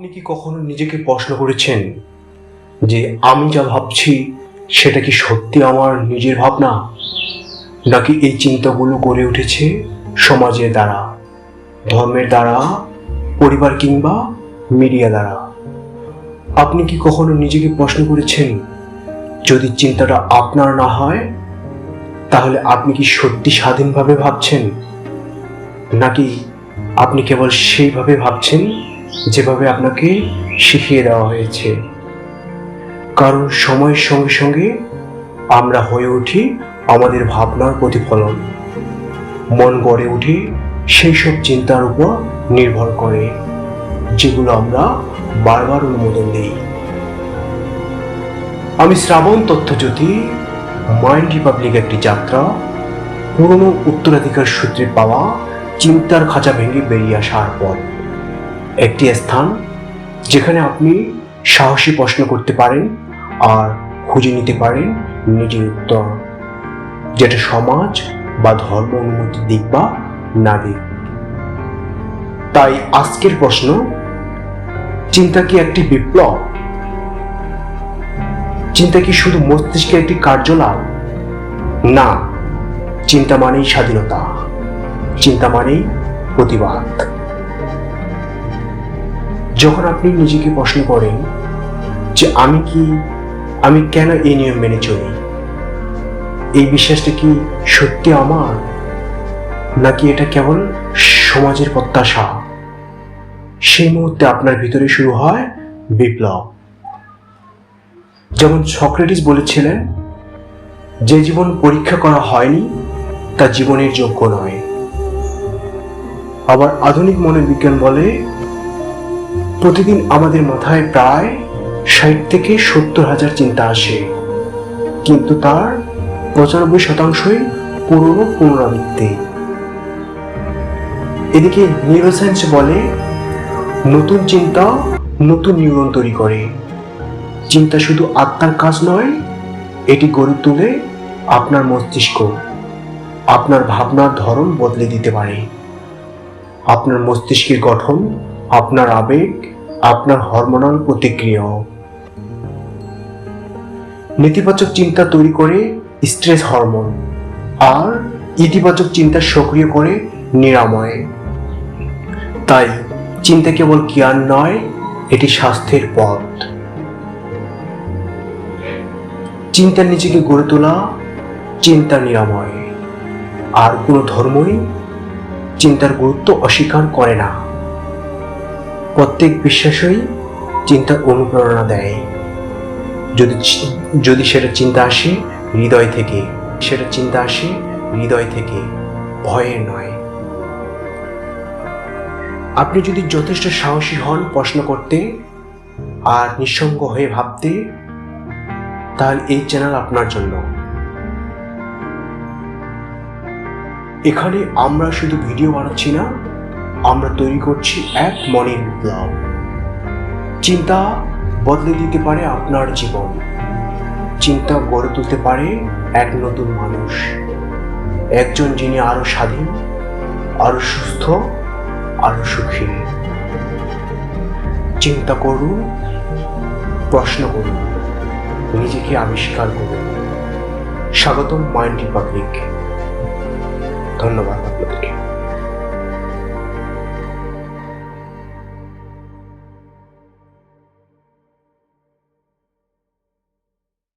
আপনি কি কখনো নিজেকে প্রশ্ন করেছেন যে আমি যা ভাবছি সেটা কি সত্যি আমার নিজের ভাবনা, নাকি এই চিন্তাগুলো গড়ে উঠেছে সমাজের দ্বারা, ধর্মের দ্বারা, পরিবার কিংবা মিডিয়া দ্বারা? আপনি কি কখনো নিজেকে প্রশ্ন করেছেন যদি চিন্তাটা আপনার না হয় তাহলে আপনি কি সত্যি স্বাধীনভাবে ভাবছেন, নাকি আপনি কেবল সেইভাবে ভাবছেন যেভাবে আপনাকে শিখিয়ে দেওয়া হয়েছে? কারণ সময়ের সঙ্গে সঙ্গে আমরা হয়ে উঠি আমাদের ভাবনার প্রতিফলন। মন গড়ে উঠে সেই সব চিন্তার উপর নির্ভর করে যেগুলো আমরা বারবার অনুমোদন দিই। আমি শ্রাবণ তথ্যজ্যোতি, মাইন্ড রিপাবলিক একটি যাত্রা, পুরনো উত্তরাধিকার সূত্রে পাওয়া চিন্তার খাঁচা ভেঙে বেরিয়ে আসার পর একটি স্থান যেখানে আপনি সাহসী প্রশ্ন করতে পারেন আর খুঁজে নিতে পারেন নিজের উত্তর, যেটা সমাজ বা ধর্ম অনুমতি দিক বা না দিক। তাই আজকের প্রশ্ন, চিন্তা কি একটি বিপ্লব? চিন্তা কি শুধু মস্তিষ্কের একটি কার্যকলাপ? না, চিন্তা মানেই স্বাধীনতা, চিন্তা মানেই প্রতিবাদ। যখন আপনি নিজেকে প্রশ্ন করেন যে আমি কেন এই নিয়ম মেনে চলি, এই বিশ্বাসটা কি সত্যি আমার, নাকি এটা কেবল সমাজের প্রত্যাশা, সেই মুহূর্তে আপনার ভিতরে শুরু হয় বিপ্লব। যেমন সক্রেটিস বলেছিলেন, যে জীবন পরীক্ষা করা হয়নি তা জীবনের যোগ্য নয়। আবার আধুনিক মনোবিজ্ঞান বলে, প্রতিদিন আমাদের মাথায় প্রায় 60 থেকে 70,000 চিন্তা আসে, কিন্তু তার 95% পুরনো পুনরাবৃত্তি। এদিকে নিউরোসায়েন্স বলে, নতুন চিন্তা নতুন নিউরন তৈরি করে। চিন্তা শুধু আত্মার কাজ নয়, এটি গড়ে তোলে আপনার মস্তিষ্ক। আপনার ভাবনার ধরন বদলে দিতে পারে। আপনার মস্তিষ্কের গঠন, আপনার আবেগ, আপনার হরমোনাল প্রতিক্রিয়া। নেতিবাচক চিন্তা তৈরি করে স্ট্রেস হরমোন, আর ইতিবাচক চিন্তা সক্রিয় করে নিরাময়। তাই চিন্তা কেবল জ্ঞান নয়, এটি স্বাস্থ্যের পথ। চিন্তার নিজেকে গড়ে তোলা, চিন্তা নিরাময়। আর কোনো ধর্মই চিন্তার গুরুত্ব অস্বীকার করে না। প্রত্যেক বিশ্বাসই চিন্তার অনুপ্রেরণা দেয়, যদি সেটা চিন্তা আসে হৃদয় থেকে, সেটা চিন্তা আসে হৃদয় থেকে, ভয়ের নয়। আপনি যদি যথেষ্ট সাহসী হন প্রশ্ন করতে আর নিঃসঙ্গ হয়ে ভাবতে, তাহলে এই চ্যানেল আপনার জন্য। এখানে আমরা শুধু ভিডিও বানাচ্ছি না, আমরা তৈরি করছি এক মনের বিপ্লব। চিন্তা বদলে দিতে পারে আপনার জীবন। চিন্তা গড়ে তুলতে পারে এক নতুন মানুষ, একজন যিনি আরো স্বাধীন, আরো সুস্থ, আরো সুখী। চিন্তা করুন, প্রশ্ন করুন, নিজেকে আবিষ্কার করুন। স্বাগতম মাইন্ড রিপাবলিক। ধন্যবাদ আপনাদেরকে।